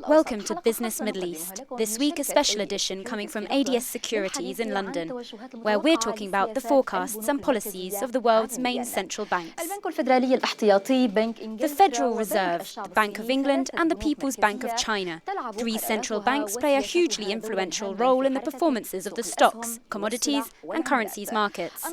Welcome to Business Middle East. This week a special edition coming from ADS Securities in London, where we're talking about the forecasts and policies of the world's main central banks. The Federal Reserve, the Bank of England and the People's Bank of China. Three central banks play a hugely influential role in the performances of the stocks, commodities and currencies markets.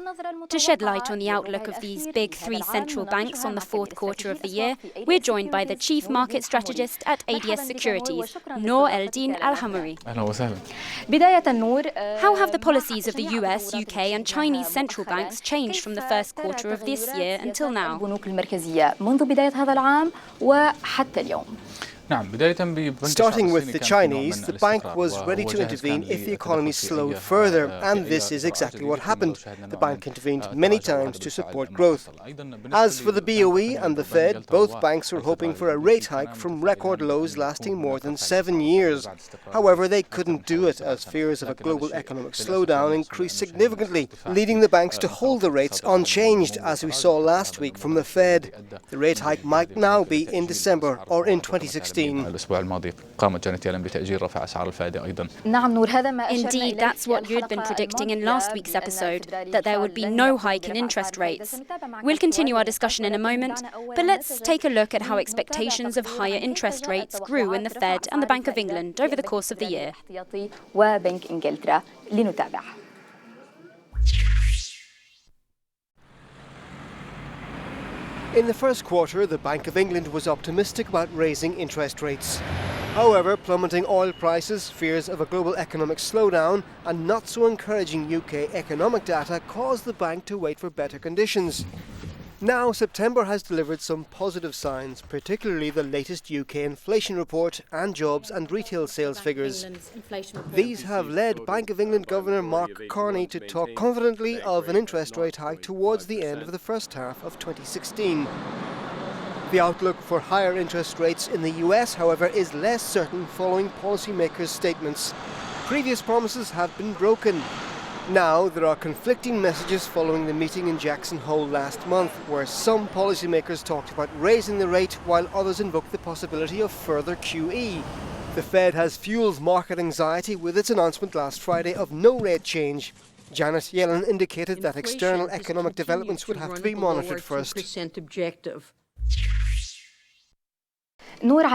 To shed light on the outlook of these big three central banks on the fourth quarter of the year, we're joined by the Chief Market Strategist at ADS Securities, Nour Eldeen Al Hammoury. How have the policies of the US, UK and Chinese central banks changed from the first quarter of this year until now? Starting with the Chinese, the bank was ready to intervene if the economy slowed further, and this is exactly what happened. The bank intervened many times to support growth. As for the BOE and the Fed, both banks were hoping for a rate hike from record lows lasting more than 7 years. However, they couldn't do it as fears of a global economic slowdown increased significantly, leading the banks to hold the rates unchanged, as we saw last week from the Fed. The rate hike might now be in December or in 2016. Indeed, that's what you'd been predicting in last week's episode, that there would be no hike in interest rates. We'll continue our discussion in a moment, but let's take a look at how expectations of higher interest rates grew in the Fed and the Bank of England over the course of the year. In the first quarter, the Bank of England was optimistic about raising interest rates. However, plummeting oil prices, fears of a global economic slowdown, and not so encouraging UK economic data caused the bank to wait for better conditions. Now, September has delivered some positive signs, particularly the latest UK inflation report and jobs and retail sales figures. These have led Bank of England Governor Mark Carney to talk confidently of an interest rate hike towards the end of the first half of 2016. The outlook for higher interest rates in the US, however, is less certain following policymakers' statements. Previous promises have been broken. Now, there are conflicting messages following the meeting in Jackson Hole last month, where some policymakers talked about raising the rate while others invoked the possibility of further QE. The Fed has fueled market anxiety with its announcement last Friday of no rate change. Janet Yellen indicated that external economic developments would have to be monitored first. There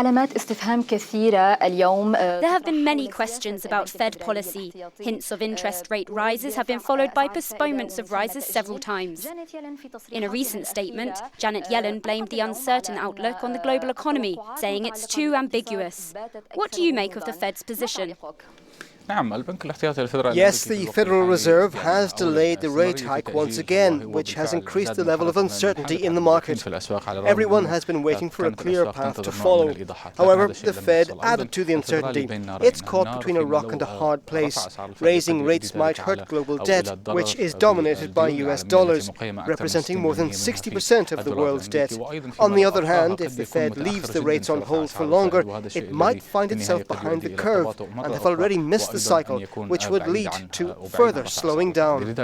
have been many questions about Fed policy. Hints of interest rate rises have been followed by postponements of rises several times. In a recent statement, Janet Yellen blamed the uncertain outlook on the global economy, saying it's too ambiguous. What do you make of the Fed's position? Yes, the Federal Reserve has delayed the rate hike once again, which has increased the level of uncertainty in the market. Everyone has been waiting for a clear path to follow. However, the Fed added to the uncertainty. It's caught between a rock and a hard place. Raising rates might hurt global debt, which is dominated by US dollars, representing more than 60% of the world's debt. On the other hand, if the Fed leaves the rates on hold for longer, it might find itself behind the curve and have already missed the cycle, which would lead to further slowing down.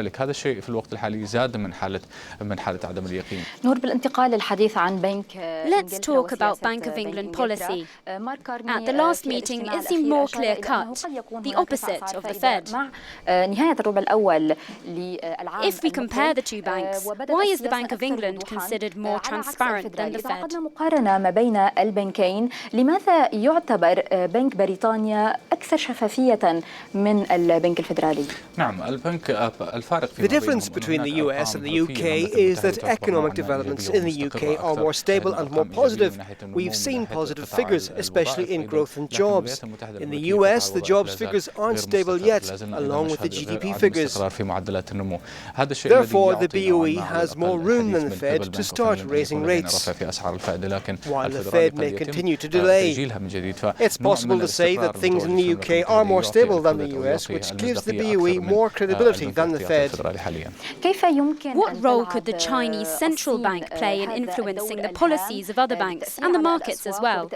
Let's talk about Bank of England policy. At the last meeting, it seemed more clear-cut, the opposite of the Fed. If we compare the two banks, why is the Bank of England considered more transparent than the Fed? The difference between the US and the UK is that economic developments in the UK are more stable and more positive. We've seen positive figures, especially in growth and jobs. In the US, the jobs figures aren't stable yet, along with the GDP figures. Therefore, the BOE has more room than the Fed to start raising rates, while the Fed may continue to delay. It's possible to say that things in the UK are more stable stable than the US, which gives the BOE more credibility than the Fed. What role could the Chinese central bank play in influencing the policies of other banks and the markets as well?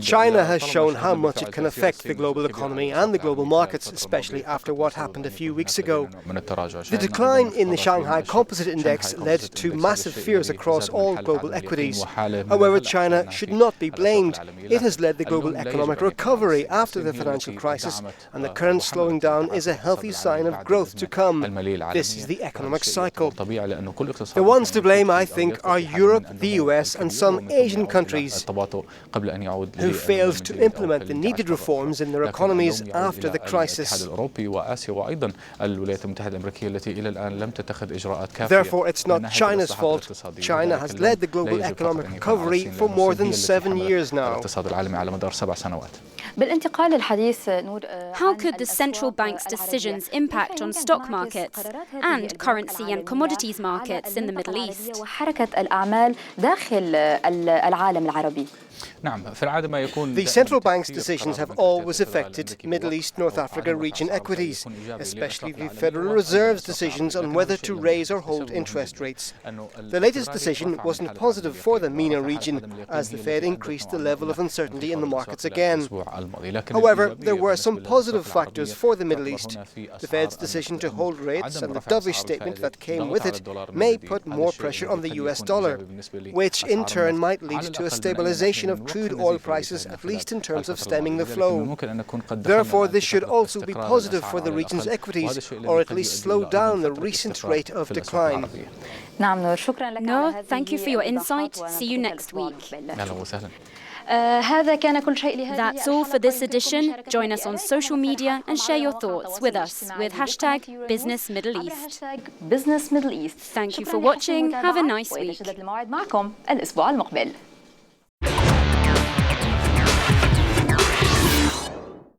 China has shown how much it can affect the global economy and the global markets, especially after what happened a few weeks ago. The decline in the Shanghai Composite Index led to massive fears across all global equities. However, China should not be blamed. It has led the global economic recovery after the financial crisis, and the current slowing down is a healthy sign of growth to come. This is the economic cycle. The ones to blame, I think, are Europe, the US, and some Asian countries who failed to implement the needed reforms in their economies after the crisis. Therefore, it's not China's fault. China has led the global economic recovery for more than 7 years now. How could the central bank's decisions impact on stock markets and currency and commodities markets in the Middle East? The central bank's decisions have always affected Middle East, North Africa region equities, especially the Federal Reserve's decisions on whether to raise or hold interest rates. The latest decision wasn't positive for the MENA region, as the Fed increased the level of uncertainty in the markets again. However, there were some positive factors for the Middle East. The Fed's decision to hold rates and the dovish statement that came with it may put more pressure on the US dollar, which in turn might lead to a stabilization of crude oil prices, at least in terms of stemming the flow. Therefore, this should also be positive for the region's equities, or at least slow down the recent rate of decline. Nour, thank you for your insight. See you next week. That's all for this edition. Join us on social media and share your thoughts with us with #BusinessMiddleEast. Thank you for watching. Have a nice week.